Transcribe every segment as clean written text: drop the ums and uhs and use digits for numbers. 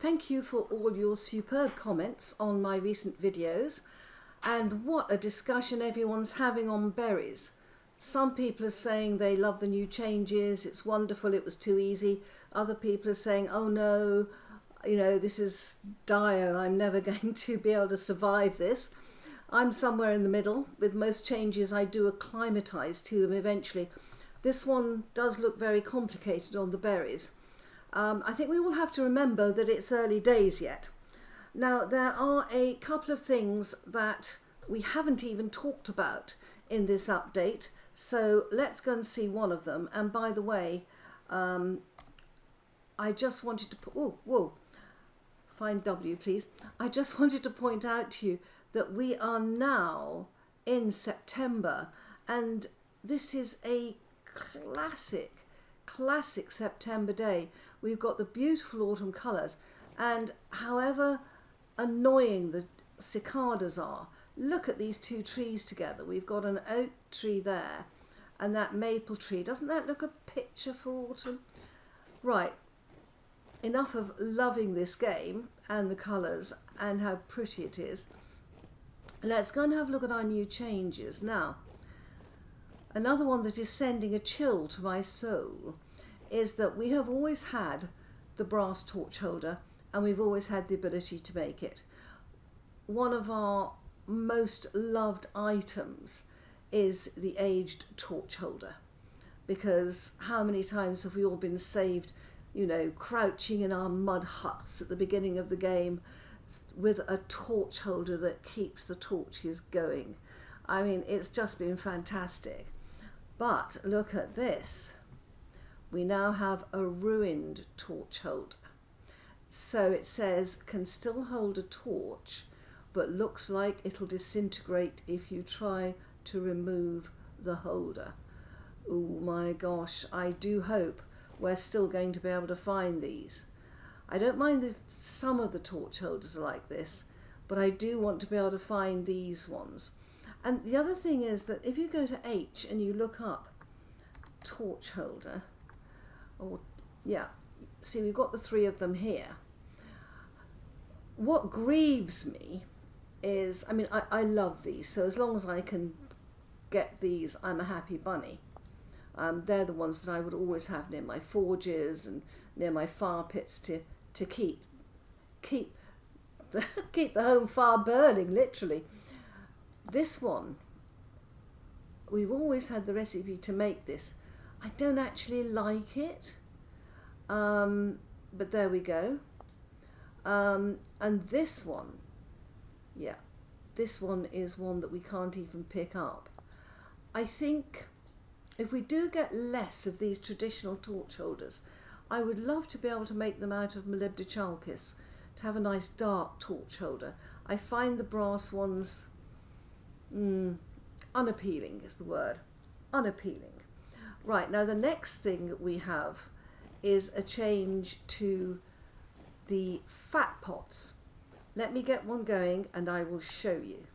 Thank you for all your superb comments on my recent videos, and what a discussion everyone's having on berries. Some people are saying they love the new changes, it's wonderful, it was too easy. Other people are saying, oh no, you know, this is dire, I'm never going to be able to survive this. I'm somewhere in the middle. With most changes I do acclimatise to them eventually. This one does look very complicated on the berries. I think we all have to remember that it's early days yet. Now, there are a couple of things that we haven't even talked about in this update, so let's go and see one of them. And by the way, I just wanted to find W please. I just wanted to point out to you that we are now in September, and this is a classic September day. We've got the beautiful autumn colours, and however annoying the cicadas are, look at these two trees together. We've got an oak tree there and that maple tree. Doesn't that look a picture for autumn? Right, enough of loving this game and the colours and how pretty it is. Let's go and have a look at our new changes. Now, another one that is sending a chill to my soul is that we have always had the brass torch holder, and we've always had the ability to make it. One of our most loved items is the aged torch holder, because how many times have we all been saved, you know, crouching in our mud huts at the beginning of the game with a torch holder that keeps the torches going. I mean, it's just been fantastic. But look at this. We now have a ruined torch holder. So it says, can still hold a torch, but looks like it'll disintegrate if you try to remove the holder. Oh my gosh, I do hope we're still going to be able to find these. I don't mind if some of the torch holders are like this, but I do want to be able to find these ones. And the other thing is that if you go to H and you look up torch holder, see, we've got the three of them here. What grieves me is, I mean, I love these, so as long as I can get these, I'm a happy bunny. They're the ones that I would always have near my forges and near my fire pits to keep the home fire burning, literally. This one, we've always had the recipe to make this. I don't actually like it, but there we go. And this one, this one is one that we can't even pick up. I think if we do get less of these traditional torch holders, I would love to be able to make them out of molybdechalcus, to have a nice dark torch holder. I find the brass ones unappealing is the word, unappealing. Right, now the next thing that we have is a change to the fat pots. Let me get one going and I will show you.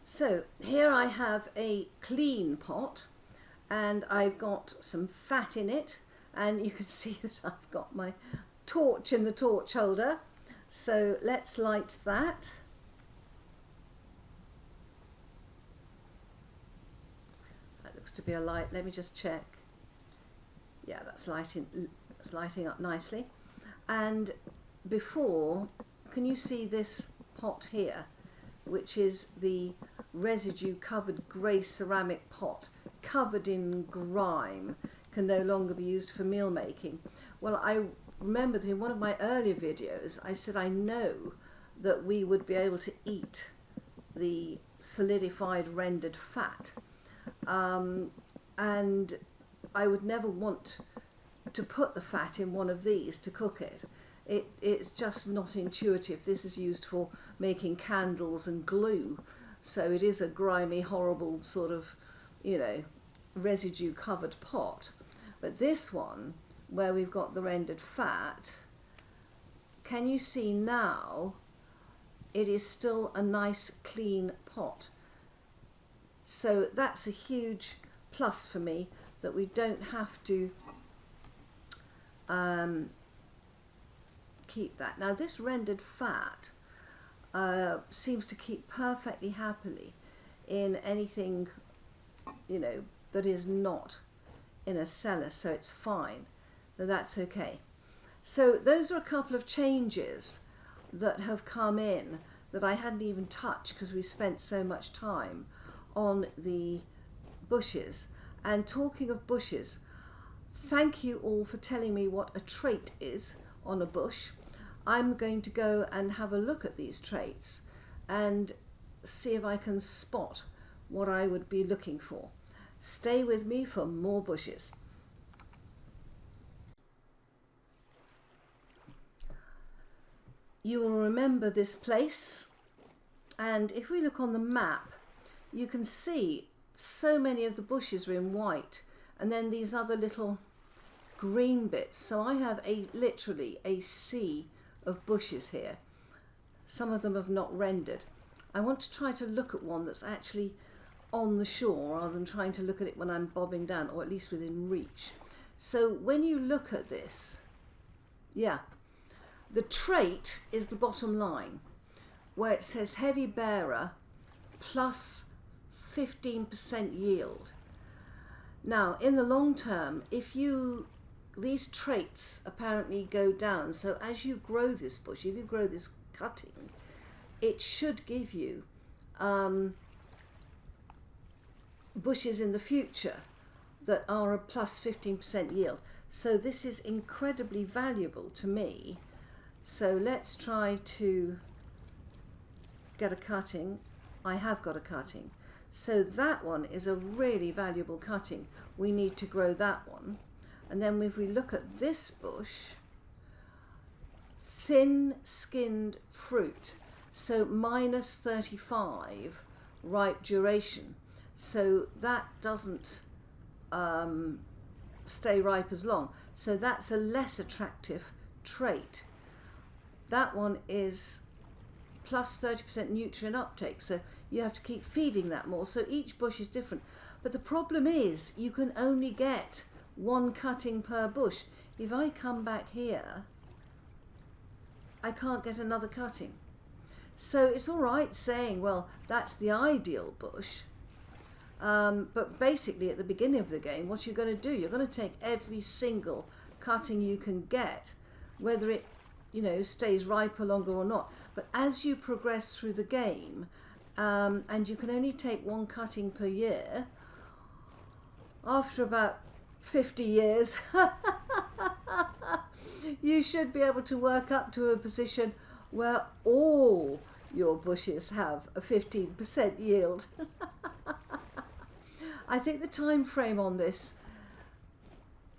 So here I have a clean pot, and I've got some fat in it, and you can see that I've got my torch in the torch holder. So let's light that. That looks to be a light. Let me just check. Yeah, that's lighting up nicely. And before, can you see this pot here, which is the residue covered grey ceramic pot, covered in grime, can no longer be used for meal making? Well, I remember that in one of my earlier videos I said I know that we would be able to eat the solidified rendered fat, and I would never want to put the fat in one of these to cook it. It's just not intuitive. This is used for making candles and glue, so it is a grimy, horrible sort of, you know, residue covered pot. But this one, where we've got the rendered fat, can you see now it is still a nice clean pot? So that's a huge plus for me. that we don't have to keep that. Now this rendered fat seems to keep perfectly happily in anything, you know, that is not in a cellar, so it's fine. So that's okay. So those are a couple of changes that have come in that I hadn't even touched because we spent so much time on the bushes. And talking of bushes, thank you all for telling me what a trait is on a bush. I'm going to go and have a look at these traits and see if I can spot what I would be looking for. Stay with me for more bushes. You will remember this place, and if we look on the map, you can see so many of the bushes are in white, and then these other little green bits. So I have literally a sea of bushes here. Some of them have not rendered. I want to try to look at one that's actually on the shore rather than trying to look at it when I'm bobbing down, or at least within reach. So when you look at this, yeah, the trait is the bottom line where it says heavy bearer plus 15% yield. Now in the long term, if these traits apparently go down, so as you grow this bush, if you grow this cutting, it should give you bushes in the future that are a plus 15% yield. So this is incredibly valuable to me. So let's try to get a cutting. I have got a cutting. So that one is a really valuable cutting. We need to grow that one. And then if we look at this bush, thin-skinned fruit, so minus 35 ripe duration. So that doesn't stay ripe as long. So that's a less attractive trait. That one is plus 30% nutrient uptake, so you have to keep feeding that more. So each bush is different. But the problem is you can only get one cutting per bush. If I come back here, I can't get another cutting. So it's all right saying, well, that's the ideal bush. But basically at the beginning of the game, what you're going to do, you're going to take every single cutting you can get, whether it, you know, stays riper longer or not. But as you progress through the game, and you can only take one cutting per year, after about 50 years, you should be able to work up to a position where all your bushes have a 15% yield. I think the time frame on this,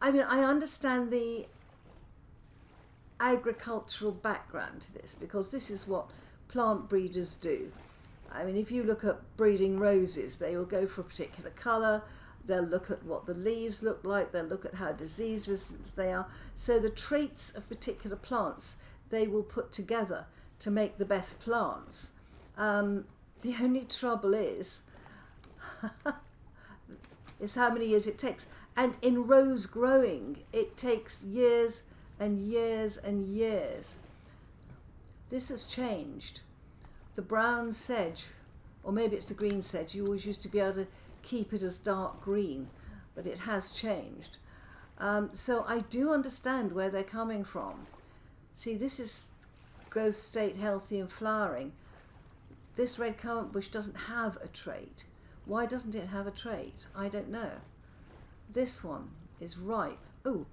I mean, I understand the agricultural background to this, because this is what plant breeders do. I mean, if you look at breeding roses, they will go for a particular colour, they'll look at what the leaves look like, they'll look at how disease resistant they are. So the traits of particular plants they will put together to make the best plants. The only trouble is how many years it takes. And in rose growing, it takes years and years and years. This has changed. The brown sedge, or maybe it's the green sedge, you always used to be able to keep it as dark green, but it has changed. So I do understand where they're coming from. See, this is growth state healthy and flowering. This red currant bush doesn't have a trait. Why doesn't it have a trait? I don't know. This one is ripe. Oh,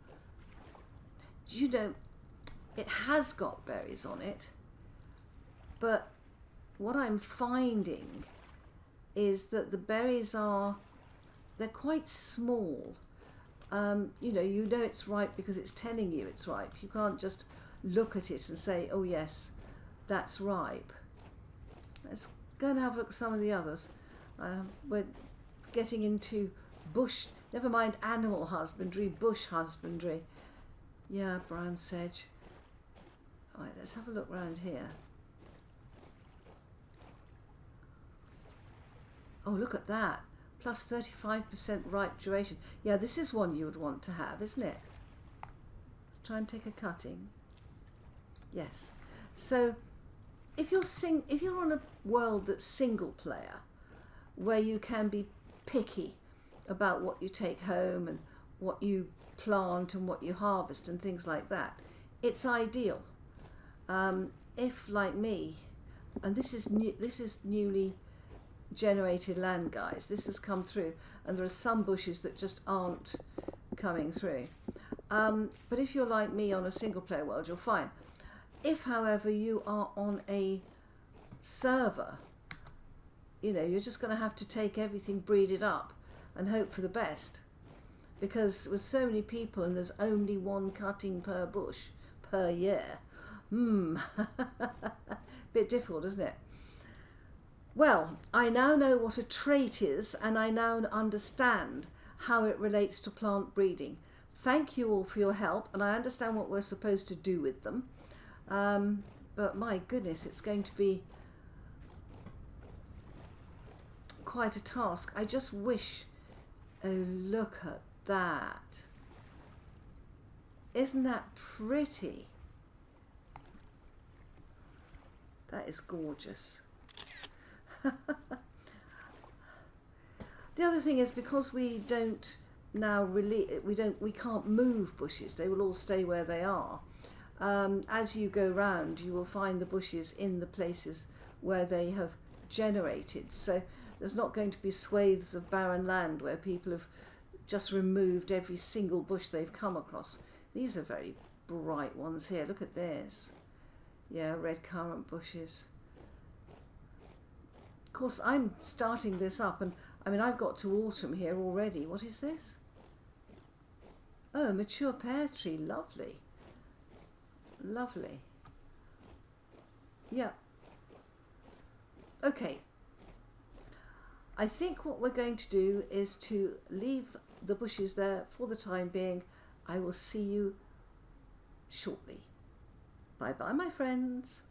you know, it has got berries on it, but what I'm finding is that the berries they're quite small. You know it's ripe because it's telling you it's ripe. You can't just look at it and say, oh yes, that's ripe. Let's go and have a look at some of the others. We're getting into bush, never mind animal husbandry, bush husbandry. Yeah, brown sedge. All right, let's have a look round here. Oh, look at that. plus 35% ripe duration. Yeah, this is one you would want to have, isn't it? Let's try and take a cutting. Yes. So if you're on a world that's single player, where you can be picky about what you take home and what you plant and what you harvest and things like that, it's ideal. If, like me, and this is newly generated land, guys, this has come through, and there are some bushes that just aren't coming through. But if you're like me on a single player world, you're fine. If, however, you are on a server, you know, you're just going to have to take everything, breed it up, and hope for the best. Because with so many people and there's only one cutting per bush per year, bit difficult, isn't it? Well, I now know what a trait is, and I now understand how it relates to plant breeding. Thank you all for your help, and I understand what we're supposed to do with them. But my goodness, it's going to be quite a task. I just wish, oh, look at that. Isn't that pretty? That is gorgeous. The other thing is, because we don't now we can't move bushes, they will all stay where they are. As you go round, you will find the bushes in the places where they have generated. So there's not going to be swathes of barren land where people have just removed every single bush they've come across. These are very bright ones here. Look at this. Yeah, red currant bushes. Of course, I'm starting this up, and I mean, I've got to autumn here already. What is this? Oh, mature pear tree. Lovely. Lovely. Yeah. Okay. I think what we're going to do is to leave the bushes there for the time being. I will see you shortly. Bye bye, my friends.